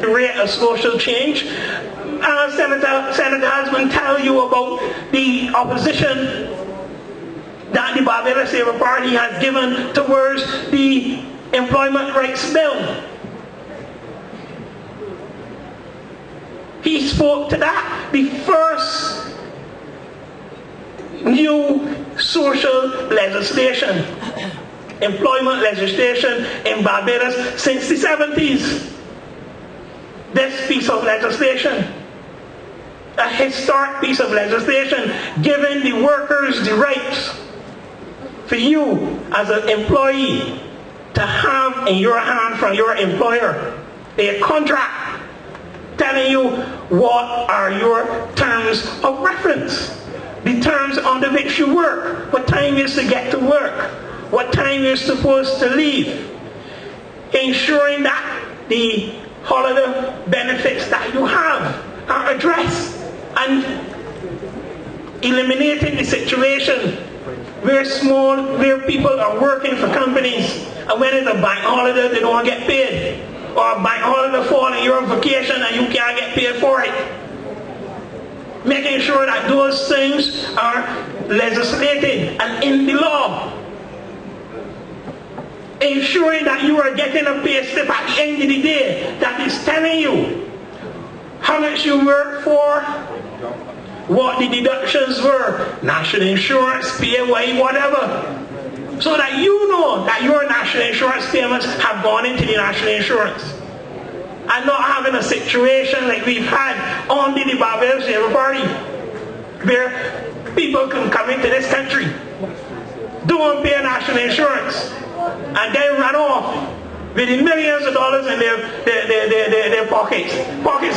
the rate of social change. Senator Hutson tell you about the opposition that the Barbados Labour Party has given towards the Employment Rights Bill. He spoke to that, the first new social legislation, employment legislation in Barbados since the 70s. This piece of legislation, a historic piece of legislation, giving the workers the rights for you as an employee to have in your hand from your employer a contract telling you what are your terms of reference, the terms under which you work, what time you're to get to work, what time you're supposed to leave, ensuring that the holiday benefits that you have are addressed, and eliminating the situation where people are working for companies and when it's a bank holiday they don't get paid, or a bank holiday fall and you're on vacation and you can't get paid for it. Making sure that those things are legislated and in the law. Ensuring that you are getting a pay slip at the end of the day that is telling you how much you work for, what the deductions were, national insurance, PAYE, whatever. So that you know that your national insurance payments have gone into the national insurance. And not having a situation like we've had under the Barbados Labour Party, where people can come into this country, don't pay national insurance, and then run off with the millions of dollars in their pockets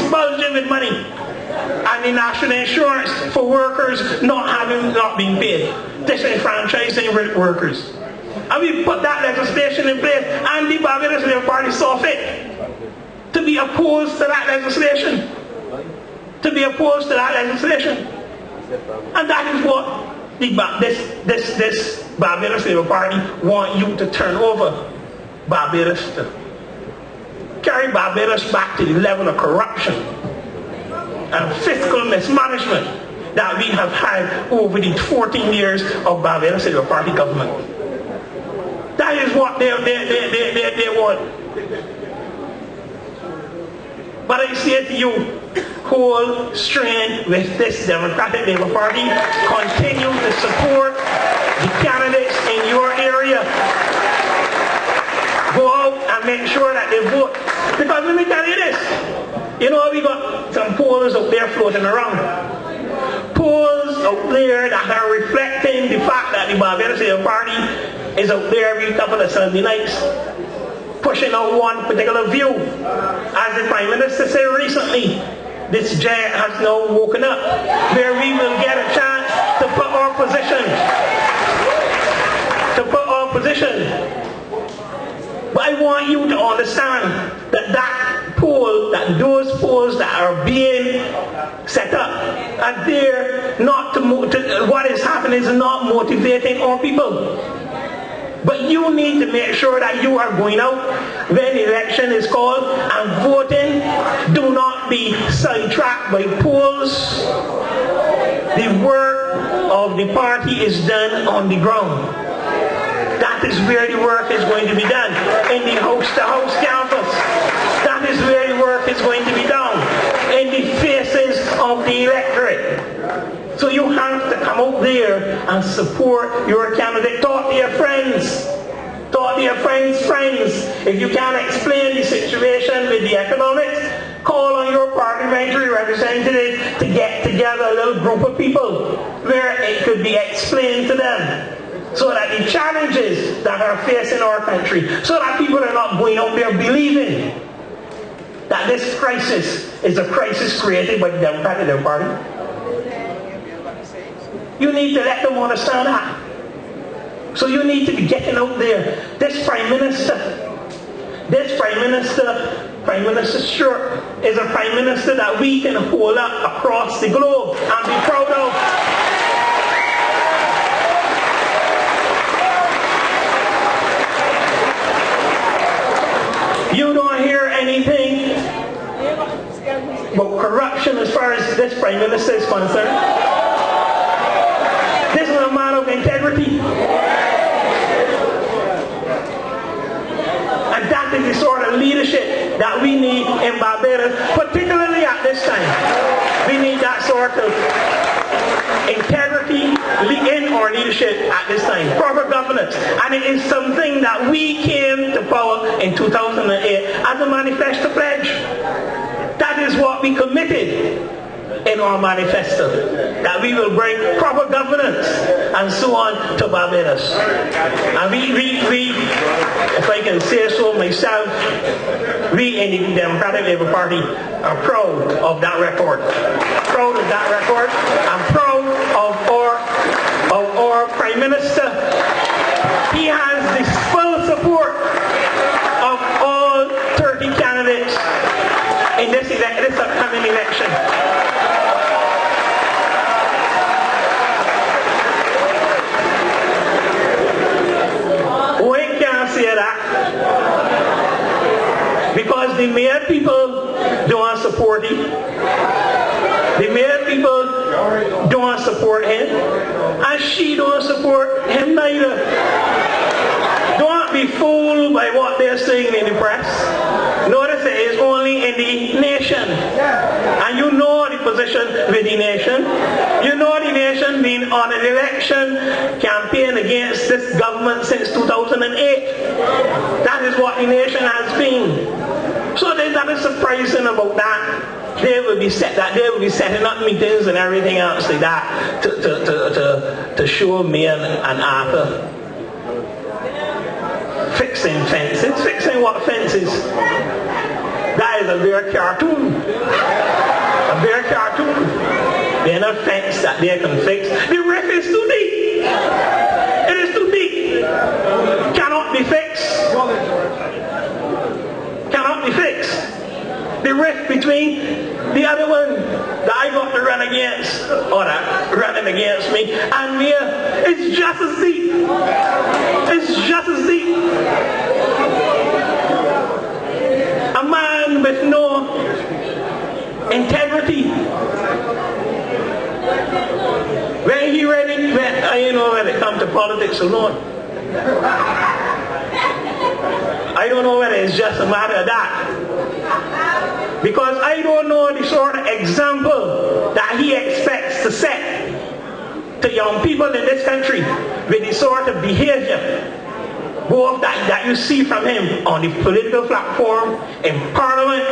bulging with money, and the national insurance for workers not being paid, disenfranchising workers. And we put that legislation in place, and the Barbados Labour Party saw fit to be opposed to that legislation. And that is what this Barbados Labour Party want you to turn over Barbados to. Carry Barbados back to the level of corruption and fiscal mismanagement that we have had over the 14 years of Barbados Labour Party government. That is what they want. But I say to you, hold strength with this Democratic Labour Party. Continue to support the candidates in your area. Go out and make sure that they vote. Because let me tell you this, you know, we got some polls out there floating around. Polls out there that are reflecting the fact that the Barbados Labour Party is out there every couple of Sunday nights, pushing out one particular view. As the Prime Minister said recently, this giant has now woken up, where we will get a chance to put our position. But I want you to understand that those polls that are being set up are there not to what is happening is not motivating our people. But you need to make sure that you are going out when the election is called and voting. Do not be sidetracked by polls. The work of the party is done on the ground. That is where the work is going to be done. In the house-to-house campus. That is where the work is going to be done. In the faces of the electorate. So you have to come out there and support your candidate. Talk to your friends. Talk to your friends' friends. If you can't explain the situation with the economics, call on your parliamentary representative to get together a little group of people where it could be explained to them. So that the challenges that are facing our country, so that people are not going out there believing that this crisis is a crisis created by the Democratic Labour Party. You need to let them understand that. So you need to be getting out there. This Prime Minister Stewart, is a Prime Minister that we can hold up across the globe and be proud of. You don't hear anything about corruption as far as this Prime Minister is concerned. This is a man of integrity. And that is the sort of leadership that we need in Barbados, particularly at this time. We need that sort of integrity in our leadership at this time. Proper governance. And it is something that we came to power in 2008 as a manifesto pledge. That is what we committed in our manifesto, that we will bring proper governance and so on to Barbados. And we, if I can say so myself, we in the Democratic Labour Party are proud of that record. Proud of that record, and proud of our Prime Minister. He has the full support of all 30 candidates in this upcoming election. Because the Mayor people don't support him. The Mayor people don't support him. And she don't support him neither. Don't be fooled by what they're saying in the press. Notice it is only in the nation. And you know the position with the nation. You know the nation been on an election campaign against this government since 2008. That is what the nation has been. So there's nothing surprising about that. They will be setting up meetings and everything else like that to show me and Arthur fixing fences. Fixing what fences? That is a bare cartoon. A bare cartoon. There's no fence that they can fix. The roof is too deep. It is too deep. Cannot be fixed. Cannot be fixed. The rift between the other one that I got to run against, or that running against me, and me, is just as deep. It's just as deep. A man with no integrity. When he ready, when it comes to politics alone. I don't know whether it's just a matter of that. Because I don't know the sort of example that he expects to set to young people in this country with the sort of behavior both that you see from him on the political platform, in Parliament,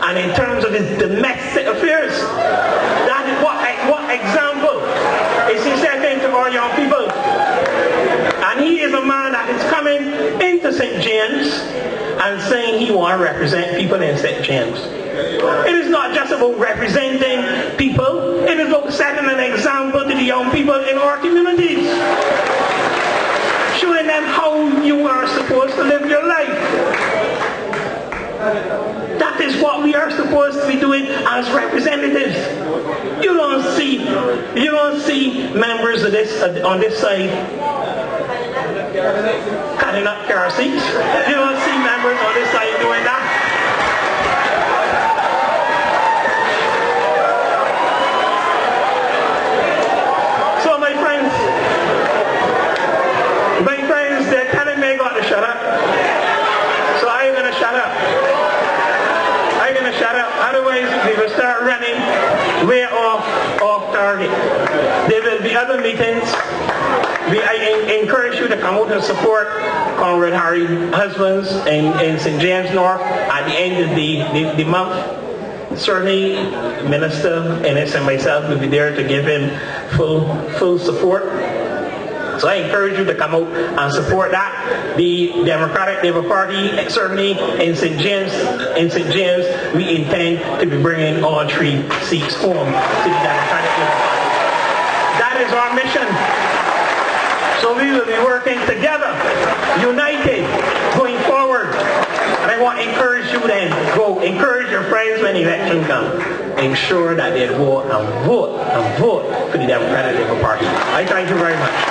and in terms of his domestic affairs. That is what example is he setting to our young people. And he is a man that is coming into St. James and saying he wants to represent people in St. James. It is not just about representing people, it is about setting an example to the young people in our communities. Showing them how you are supposed to live your life. That is what we are supposed to be doing as representatives. You don't see members of this on this side cutting up car seats. You don't see members on this side doing that. So my friends, they're telling me I got to shut up. So I'm going to shut up. Otherwise, we will start running way off target. There will be other meetings. I encourage you to come out and support Comrade Harry Husbands in St. James North at the end of the month. Certainly, Minister Ennis and myself will be there to give him full support. So I encourage you to come out and support that. The Democratic Labour Party, certainly in St. James, we intend to be bringing all 3 seats home to the Democratic Labour Party. That is our mission. So we will be working together, united, going forward. And I want to encourage you then, go encourage your friends when election comes. Ensure that they vote for the Democratic Labour Party. I thank you very much.